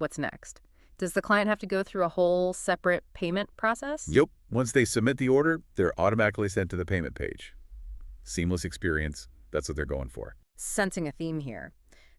What's next? Does the client have to go through a whole separate payment process? Yep. Once they submit the order, they're automatically sent to the payment page. Seamless experience. That's what they're going for. Sensing a theme here.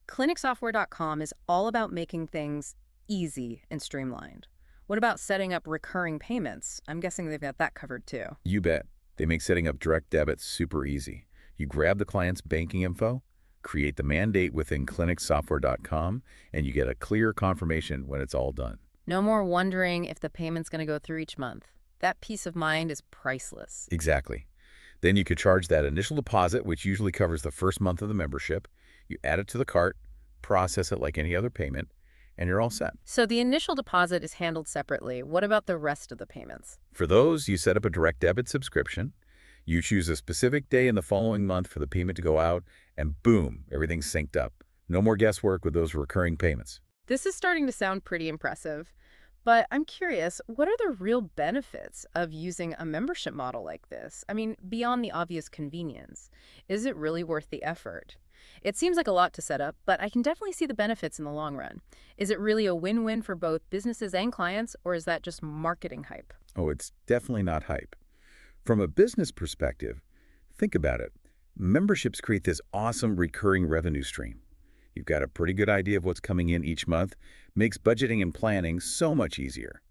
ClinicSoftware.com is all about making things easy and streamlined. What about setting up recurring payments? I'm guessing they've got that covered too. You bet. They make setting up direct debits super easy. You grab the client's banking info, create the mandate within ClinicSoftware.com, and you get a clear confirmation when it's all done. No more wondering if the payment's going to go through each month. That peace of mind is priceless. Exactly. Then you could charge that initial deposit, which usually covers the first month of the membership. You add it to the cart, process it like any other payment, and you're all set. So the initial deposit is handled separately. What about the rest of the payments? For those, you set up a direct debit subscription. You choose a specific day in the following month for the payment to go out, and boom, everything's synced up. No more guesswork with those recurring payments. This is starting to sound pretty impressive, but I'm curious, what are the real benefits of using a membership model like this? I mean, beyond the obvious convenience, is it really worth the effort? It seems like a lot to set up, but I can definitely see the benefits in the long run. Is it really a win-win for both businesses and clients, or is that just marketing hype? Oh, it's definitely not hype. From a business perspective, think about it. Memberships create this awesome recurring revenue stream. You've got a pretty good idea of what's coming in each month, makes budgeting and planning so much easier.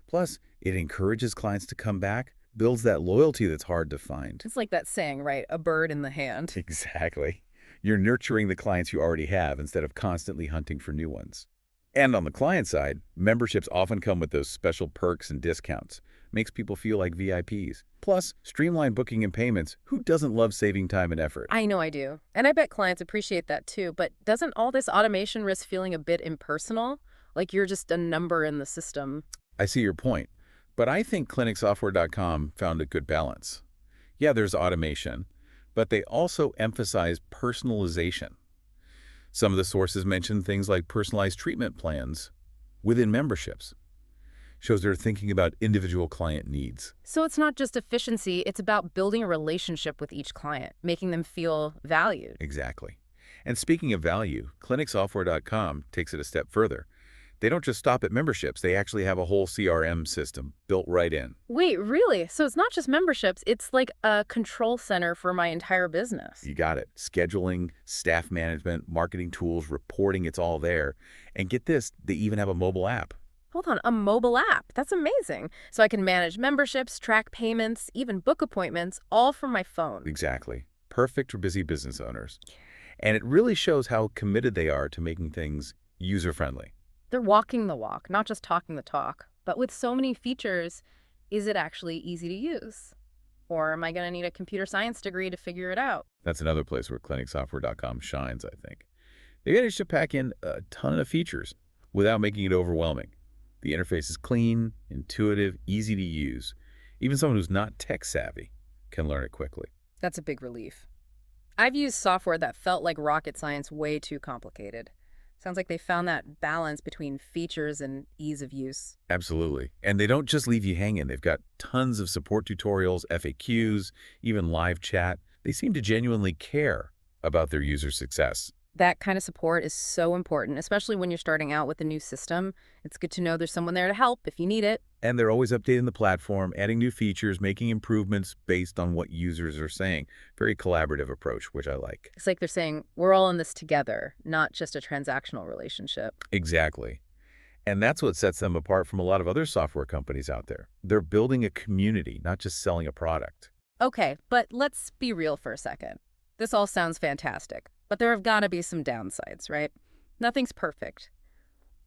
Plus, it encourages clients to come back, builds that loyalty that's hard to find. It's like that saying, right? A bird in the hand. Exactly. You're nurturing the clients you already have instead of constantly hunting for new ones. And on the client side, memberships often come with those special perks and discounts. Makes people feel like VIPs. Plus, streamlined booking and payments. Who doesn't love saving time and effort? I know I do. And I bet clients appreciate that too. But doesn't all this automation risk feeling a bit impersonal? Like you're just a number in the system? I see your point, but I think ClinicSoftware.com found a good balance. Yeah, there's automation, but they also emphasize personalization. Some of the sources mention things like personalized treatment plans within memberships. Shows they're thinking about individual client needs. So it's not just efficiency, it's about building a relationship with each client, making them feel valued. Exactly. And speaking of value, ClinicSoftware.com takes it a step further. They don't just stop at memberships, they actually have a whole CRM system built right in. Wait, really? So it's not just memberships, it's like a control center for my entire business. You got it. Scheduling, staff management, marketing tools, reporting, it's all there. And get this, they even have a mobile app. Hold on, a mobile app. That's amazing. So I can manage memberships, track payments, even book appointments, all from my phone. Exactly. Perfect for busy business owners. And it really shows how committed they are to making things user-friendly. They're walking the walk, not just talking the talk. But with so many features, is it actually easy to use? Or am I going to need a computer science degree to figure it out? That's another place where ClinicSoftware.com shines, I think. They managed to pack in a ton of features without making it overwhelming. The interface is clean, intuitive, easy to use. Even someone who's not tech-savvy can learn it quickly. That's a big relief. I've used software that felt like rocket science way too complicated. Sounds like they found that balance between features and ease of use. Absolutely. And they don't just leave you hanging. They've got tons of support tutorials, FAQs, even live chat. They seem to genuinely care about their user success. That kind of support is so important, especially when you're starting out with a new system. It's good to know there's someone there to help if you need it. And they're always updating the platform, adding new features, making improvements based on what users are saying. Very collaborative approach, which I like. It's like they're saying, we're all in this together, not just a transactional relationship. Exactly. And that's what sets them apart from a lot of other software companies out there. They're building a community, not just selling a product. Okay, but let's be real for a second. This all sounds fantastic, but there have got to be some downsides, right? Nothing's perfect.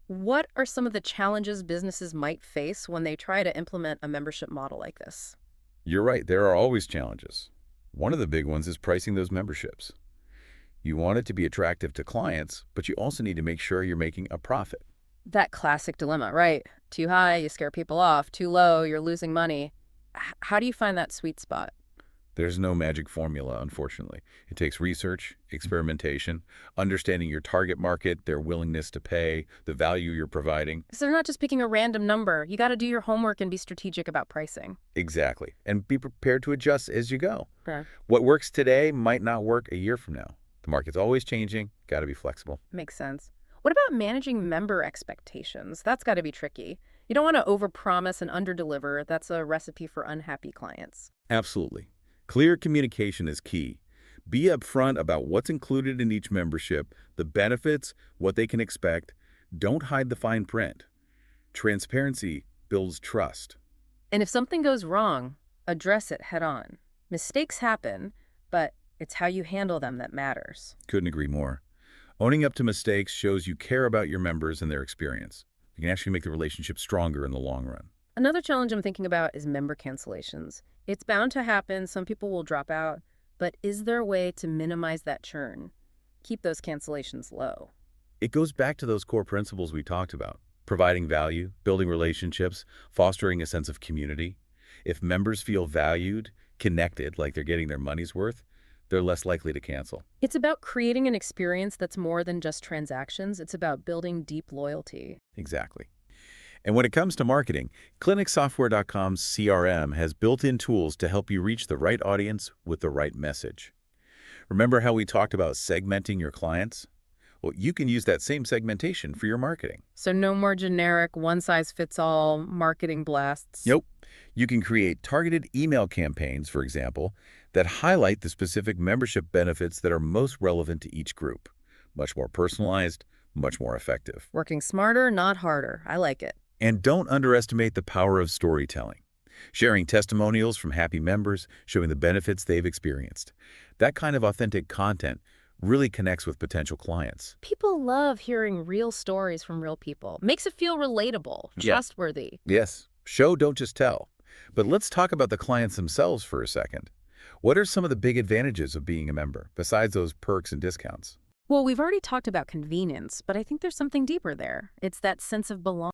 What are some of the challenges businesses might face when they try to implement a membership model like this? You're right, there are always challenges. One of the big ones is pricing those memberships. You want it to be attractive to clients, but you also need to make sure you're making a profit. That classic dilemma, right? Too high, you scare people off. Too low, you're losing money. How do you find that sweet spot? There's no magic formula, unfortunately. It takes research, experimentation, understanding your target market, their willingness to pay, the value you're providing. So they're not just picking a random number. You got to do your homework and be strategic about pricing. Exactly. And be prepared to adjust as you go. Okay. What works today might not work a year from now. The market's always changing. Got to be flexible. Makes sense. What about managing member expectations? That's got to be tricky. You don't want to overpromise and underdeliver. That's a recipe for unhappy clients. Absolutely. Clear communication is key. Be upfront about what's included in each membership, the benefits, what they can expect. Don't hide the fine print. Transparency builds trust. And if something goes wrong, address it head on. Mistakes happen, but it's how you handle them that matters. Couldn't agree more. Owning up to mistakes shows you care about your members and their experience. You can actually make the relationship stronger in the long run. Another challenge I'm thinking about is member cancellations. It's bound to happen. Some people will drop out. But is there a way to minimize that churn? Keep those cancellations low. It goes back to those core principles we talked about. Providing value, building relationships, fostering a sense of community. If members feel valued, connected, like they're getting their money's worth, they're less likely to cancel. It's about creating an experience that's more than just transactions. It's about building deep loyalty. Exactly. And when it comes to marketing, ClinicSoftware.com's CRM has built-in tools to help you reach the right audience with the right message. Remember how we talked about segmenting your clients? Well, you can use that same segmentation for your marketing. So no more generic one-size-fits-all marketing blasts. Nope. You can create targeted email campaigns, for example, that highlight the specific membership benefits that are most relevant to each group. Much more personalized, much more effective. Working smarter, not harder. I like it. And don't underestimate the power of storytelling. Sharing testimonials from happy members, showing the benefits they've experienced. That kind of authentic content really connects with potential clients. People love hearing real stories from real people. Makes it feel relatable, Yeah. trustworthy. Yes, show, don't just tell. But let's talk about the clients themselves for a second. What are some of the big advantages of being a member, besides those perks and discounts? Well, we've already talked about convenience, but I think there's something deeper there. It's that sense of belonging.